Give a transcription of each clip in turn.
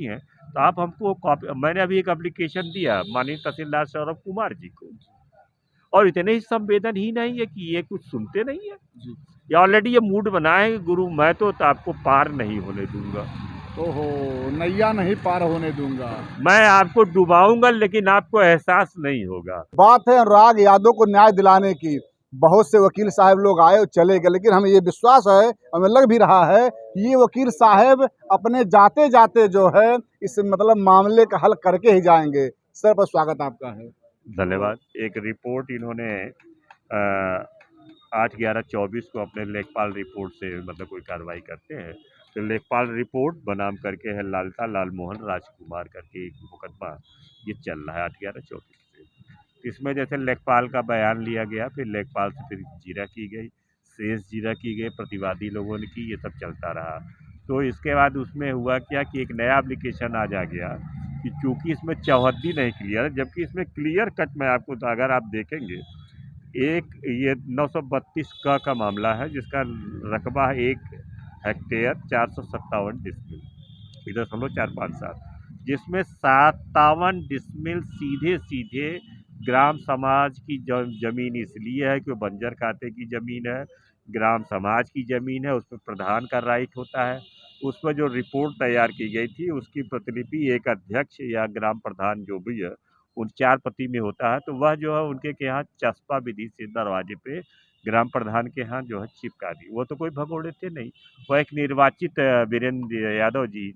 ठीक है, तो आप हमको कॉपी, मैंने अभी एक एप्लीकेशन दिया माननीय तहसीलदार सौरभ कुमार जी को, और इतने ही संवेदनहीन नहीं है कि ये कुछ सुनते नहीं है। ये ऑलरेडी ये मूड बनाए हैं कि गुरु मैं तो आपको पार नहीं होने दूंगा। ओहो, नैया नहीं पार होने दूंगा। मैं आपको डुबाऊंगा लेकिन आपको एहसास नहीं होगा। बात है अनुराग यादव को न्याय दिलाने की। बहुत से वकील साहब लोग आए और चले गए, लेकिन हमें ये विश्वास है, हमें लग भी रहा है कि ये वकील साहब अपने जाते जाते जो है इस मतलब मामले का हल करके ही जाएंगे। सर पर स्वागत आपका है। धन्यवाद। एक रिपोर्ट इन्होंने 8/11/24 को अपने लेखपाल रिपोर्ट से मतलब कोई कार्रवाई करते हैं, तो लेखपाल रिपोर्ट बनाम करके है लालता लालमोहन राजकुमार करके एक मुकदमा ये चल रहा है 8/11/24 से। इसमें जैसे लेखपाल का बयान लिया गया, फिर लेखपाल से फिर जीरा की गई, शेष जीरा की गई, प्रतिवादी लोगों ने की, ये सब चलता रहा। तो इसके बाद उसमें हुआ क्या कि एक नया एप्लीकेशन आ जा गया कि चूंकि इसमें चौहद्दी नहीं क्लियर है, जबकि इसमें क्लियर कट में आपको, तो अगर आप देखेंगे एक ये 932 का मामला है जिसका रकबा है 1 हेक्टेयर 457 डिसमिल, इधर समझो 4-5 साल, जिसमें 57 डिसमिल सीधे सीधे ग्राम समाज की जमीन इसलिए है कि वो बंजर खाते की जमीन है, ग्राम समाज की जमीन है, उसमें प्रधान का राइट होता है। उसमें जो रिपोर्ट तैयार की गई थी उसकी प्रतिलिपि एक अध्यक्ष या ग्राम प्रधान जो भी है उन 4 प्रति में होता है, तो वह जो है उनके के यहाँ चस्पा विधि से दरवाजे पे ग्राम प्रधान के यहाँ जो है चिपका दी। वो तो कोई भगोड़े थे नहीं, वह एक निर्वाचित वीरेंद्र यादव जी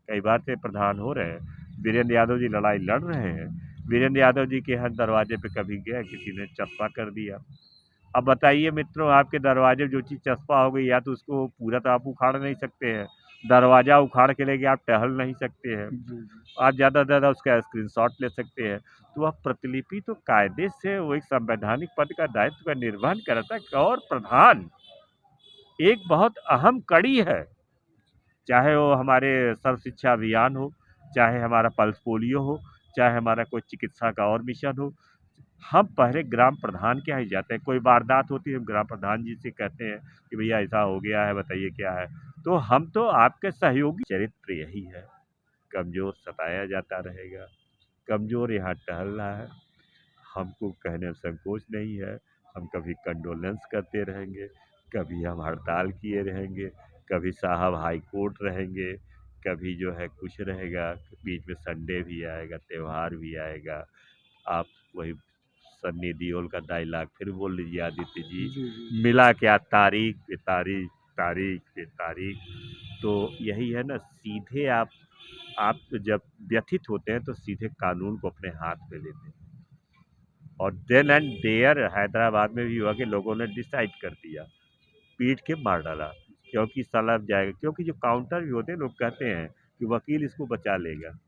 कई बार से प्रधान हो रहे हैं, वीरेंद्र यादव जी लड़ाई लड़ रहे हैं, वीरेंद्र यादव जी के यहाँ दरवाजे पे कभी गया, किसी ने चस्पा कर दिया। अब बताइए मित्रों, आपके दरवाजे जो चीज़ चस्पा हो गई, या तो उसको पूरा तो आप उखाड़ नहीं सकते हैं, दरवाजा उखाड़ के लेके आप टहल नहीं सकते हैं, आप ज़्यादा से ज़्यादा उसका स्क्रीनशॉट ले सकते हैं। तो वह प्रतिलिपि तो कायदे से वो एक संवैधानिक पद का दायित्व का निर्वहन करता है, और प्रधान एक बहुत अहम कड़ी है, चाहे वो हमारे सर्व शिक्षा अभियान हो, चाहे हमारा पल्स पोलियो हो, चाहे हमारा कोई चिकित्सा का और मिशन हो, हम पहले ग्राम प्रधान के यहाँ ही जाते हैं। कोई वारदात होती है हम ग्राम प्रधान जी से कहते हैं कि भैया ऐसा हो गया है, बताइए क्या है। तो हम तो आपके सहयोगी। चरित्र यही है, कमजोर सताया जाता रहेगा, कमजोर यहाँ टहल रहा है, हमको कहने में संकोच नहीं है, हम कभी कंडोलेंस करते रहेंगे, कभी हम हड़ताल किए रहेंगे, कभी साहब हाई कोर्ट रहेंगे, कभी जो है कुछ रहेगा, बीच में संडे भी आएगा, त्यौहार भी आएगा। आप वही सन्नी देओल का डायलॉग फिर बोल लीजिए आदित्य जी, मिला क्या तारीख पे तारीख, तारीख पे तारीख। तो यही है ना, सीधे आप जब व्यथित होते हैं तो सीधे कानून को अपने हाथ में लेते हैं। और देन एंड देयर हैदराबाद में भी हुआ कि लोगों ने डिसाइड कर दिया, पीट के मार डाला, क्योंकि साला अब जाएगा, क्योंकि जो काउंटर भी होते हैं लोग कहते हैं कि वकील इसको बचा लेगा,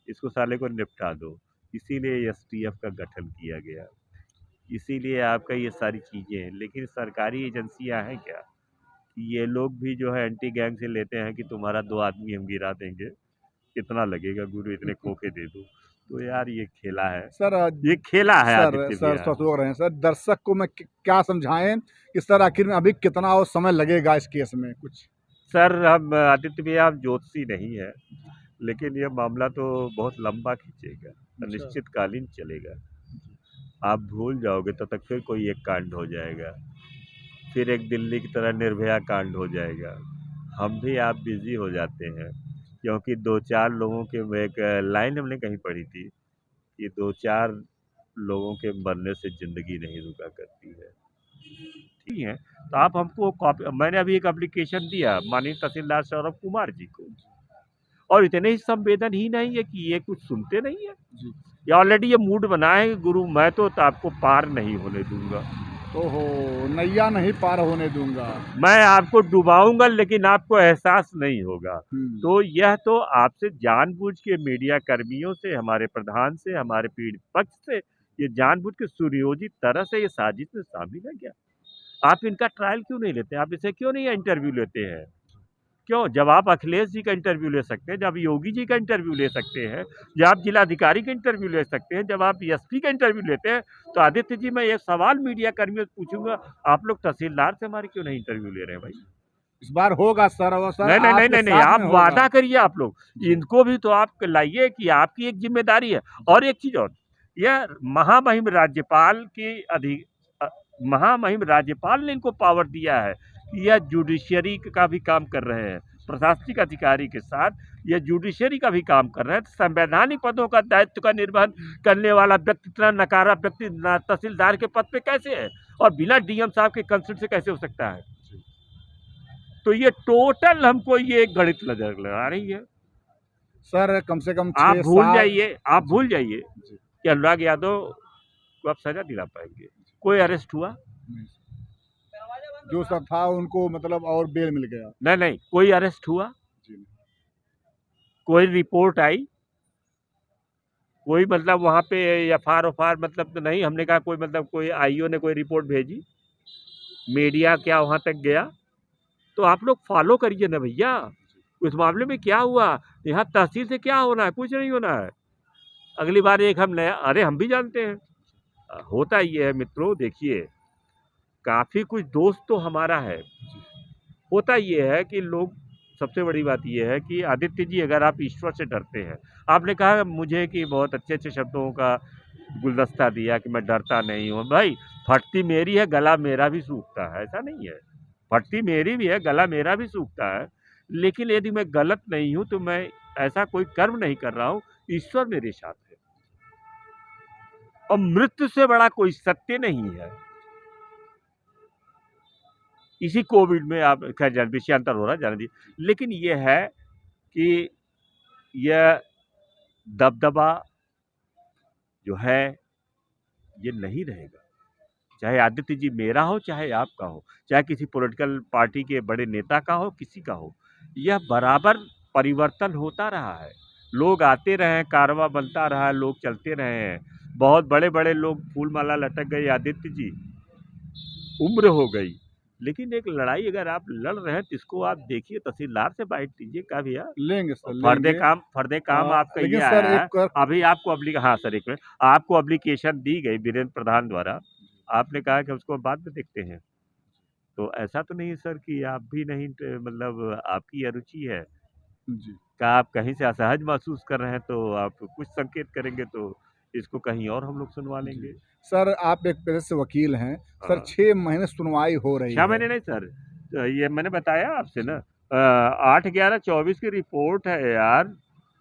इसको साले को निपटा दो, इसीलिए एसटीएफ का गठन किया गया, इसीलिए आपका ये सारी चीज़ें हैं। लेकिन सरकारी एजेंसियां हैं क्या, ये लोग भी जो है एंटी गैंग से लेते हैं कि तुम्हारा 2 आदमी हम गिरा देंगे, कितना लगेगा गुरु, इतने खोखे दे दो। तो यार ये खेला है सर, ये खेला है सर आदित्य सर भैया। सोच रहे हैं सर, दर्शक को मैं क्या समझाएं कि सर आखिर में अभी कितना और समय लगेगा इस केस में कुछ। सर हम आदित्य भैया हम ज्योतिषी नहीं है, लेकिन ये मामला तो बहुत लंबा खींचेगा, अनिश्चितकालीन चलेगा। आप भूल जाओगे तो तक फिर कोई एक कांड हो जाएगा, फिर एक दिल्ली की तरह निर्भया कांड हो जाएगा, हम भी आप बिजी हो जाते हैं, क्योंकि 2-4 लोगों के, एक लाइन हमने कहीं पढ़ी थी कि 2-4 लोगों के मरने से ज़िंदगी नहीं रुका करती है। ठीक है, तो आप हमको कॉपी, मैंने अभी एक एप्लीकेशन दिया माननीय तहसीलदार सौरभ कुमार जी को, और इतने ही संवेदनहीन नहीं है कि ये कुछ सुनते नहीं है। ये ऑलरेडी ये मूड बनाए हैं कि गुरु मैं तो आपको पार नहीं होने दूंगा। ओहो, नैया नहीं पार होने दूंगा। मैं आपको डुबाऊंगा लेकिन आपको एहसास नहीं होगा। तो यह तो आपसे जानबूझ के मीडिया कर्मियों से, हमारे प्रधान से, हमारे पीड़ित पक्ष से ये जानबूझ के सुनियोजित तरह से ये साजिश में शामिल है क्या? आप इनका ट्रायल क्यों नहीं लेते? आप इसे क्यों नहीं इंटरव्यू लेते हैं? क्यों? जब आप अखिलेश जी का इंटरव्यू ले सकते हैं, जब योगी जी का इंटरव्यू ले सकते हैं, जब आप जिलाधिकारी का इंटरव्यू ले सकते हैं, जब आप एसपी का इंटरव्यू लेते हैं, तो आदित्य जी मैं एक सवाल मीडिया कर्मियों से पूछूंगा, आप लोग तहसीलदार से हमारे क्यों नहीं इंटरव्यू ले रहे हैं भाई? इस बार होगा सर, और सर नहीं नहीं नहीं आपके नहीं नहीं, साथ आप में होगा। वादा करिए आप लोग, इनको भी तो आप लाइए कि आपकी एक जिम्मेदारी है। और एक चीज और, यह महामहिम राज्यपाल की महामहिम राज्यपाल ने इनको पावर दिया है कि यह जुडिशियरी का भी काम कर रहे हैं, प्रशासनिक अधिकारी के साथ यह जुडिशियरी का भी काम कर रहे हैं। संवैधानिक पदों का दायित्व का निर्वहन करने वाला व्यक्ति इतना नकारा व्यक्ति तहसीलदार के पद पे कैसे है, और बिना डीएम साहब के कंसल्ट से कैसे हो सकता है? तो ये टोटल हमको ये एक गणित नजर लगा रही है। सर कम से कम आप 6 भूल साल जाइए, आप भूल जाइए जी, कि अनुराग यादव को आप सजा दिला पाएंगे। कोई अरेस्ट हुआ? नहीं। जो सब था उनको मतलब और बेल मिल गया। नहीं नहीं, कोई अरेस्ट हुआ? जी, कोई रिपोर्ट आई? कोई मतलब वहाँ पे एफआर मतलब तो नहीं, हमने कहा कोई मतलब कोई आईओ ने कोई रिपोर्ट भेजी, मीडिया क्या वहाँ तक गया? तो आप लोग फॉलो करिए ना भैया, उस मामले में क्या हुआ, यहाँ तहसील से क्या होना है? कुछ नहीं होना है। अगली बार एक हम नया, अरे हम भी जानते हैं, होता ये है मित्रों, देखिए काफी कुछ दोस्त तो हमारा है। होता ये है कि लोग, सबसे बड़ी बात ये है कि आदित्य जी, अगर आप ईश्वर से डरते हैं, आपने कहा मुझे कि बहुत अच्छे अच्छे शब्दों का गुलदस्ता दिया कि मैं डरता नहीं हूँ। भाई फटती मेरी है, गला मेरा भी सूखता है, ऐसा नहीं है। फटती मेरी भी है, गला मेरा भी सूखता है, लेकिन यदि मैं गलत नहीं हूँ तो मैं ऐसा कोई कर्म नहीं कर रहा हूँ, ईश्वर मेरे साथ है। और मृत्यु से बड़ा कोई सत्य नहीं है। इसी कोविड में आप खैर जान, विषयांतर हो रहा है, जाने दीजिए, लेकिन यह है कि यह दबदबा जो है ये नहीं रहेगा। चाहे आदित्य जी मेरा हो, चाहे आपका हो, चाहे किसी पॉलिटिकल पार्टी के बड़े नेता का हो, किसी का हो, यह बराबर परिवर्तन होता रहा है। लोग आते रहे हैं, कारवां बनता रहा है, लोग चलते रहे हैं, बहुत बड़े बड़े लोग फूल माला लटक गए, आदित्य जी उम्र हो गई, लेकिन एक लड़ाई अगर आप लड़ रहे हैं तो इसको आप देखिए, तहसीलदार से बाइट लीजिए, कहा भैया लेंगे सर लेंगे। फर्दे काम आपका ये लेकिन सर आया है। एक अभी आपको हाँ सर, एक मिनट, आपको एप्लीकेशन दी गई वीरेंद्र प्रधान द्वारा, आपने कहा कि उसको बाद में देखते हैं। तो ऐसा तो नहीं है सर कि आप भी नहीं, मतलब आपकी अरुचि है जी, का, आप कहीं से असहज महसूस कर रहे हैं तो आप कुछ संकेत करेंगे तो इसको कहीं और हम लोग सुनवा लेंगे। सर आप एक पेशे से वकील हैं, सर हाँ, 6 महीने सुनवाई हो रही 6 है। महीने नहीं सर, तो ये मैंने बताया आपसे ना, 8/11/24 की रिपोर्ट है यार।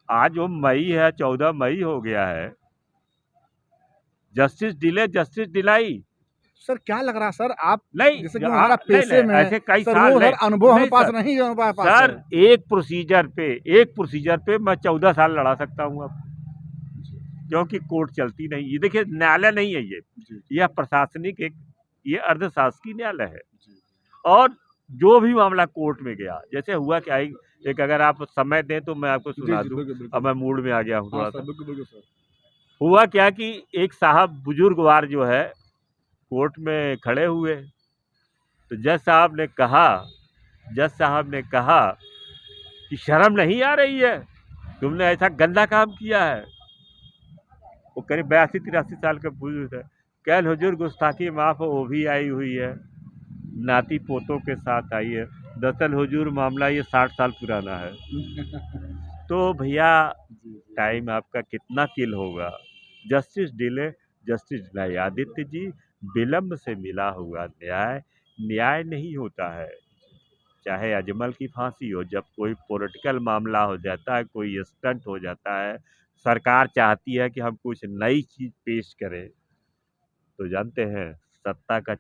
आज वो मई है, 14 मई हो गया है। Justice delay justice Dilai. Sir क्या लग रहा है सर, आप नहीं जैसे कि हमारा नहीं पेशे नहीं, में है, ऐसे कई सर साल वो नहीं, सर अनुभव हमारे नहीं पास सर, नहीं है, हमारे पास सर है। एक प्रोसीजर पे मैं 14 साल लड़ा सकता हूँ अब, क्योंकि कोर्ट चलती नहीं। ये देखिए, न्यायालय नहीं है ये, जी, यह प्रशासनिक एक, ये अर्धशासकीय न्यायालय है। जी। और जो भी मामला कोर्ट में गया, जैसे हुआ क्या, एक अगर आप समय दें तो मैं आपको जी, सुना जी, दूं। बिल्कुल, अब बिल्कुल। मैं मूड में आ गया हूँ हाँ थोड़ा सर, सा। बिल्कुल, बिल्कुल सर। हुआ क्या कि एक साहब बुजुर्गवार जो है कोर्ट में खड़े हुए, तो जज साहब ने कहा कि शर्म नहीं आ रही है, तुमने ऐसा गंदा काम किया है। वो करीब 82-83 साल का बुजुर्ग है। कल हुजूर गुस्ताखी माफ हो, वो भी आई हुई है, नाती पोतों के साथ आई है। दरअसल हुजूर मामला ये 60 साल पुराना है। तो भैया जी, जी, टाइम आपका कितना किल होगा। Justice delay justice delay, Aditya ji, विलंब से मिला हुआ न्याय न्याय नहीं होता है। चाहे अजमल की फांसी हो, जब कोई पॉलिटिकल मामला हो जाता है, कोई स्टंट हो जाता है, सरकार चाहती है कि हम कुछ नई चीज पेश करें, तो जानते हैं सत्ता का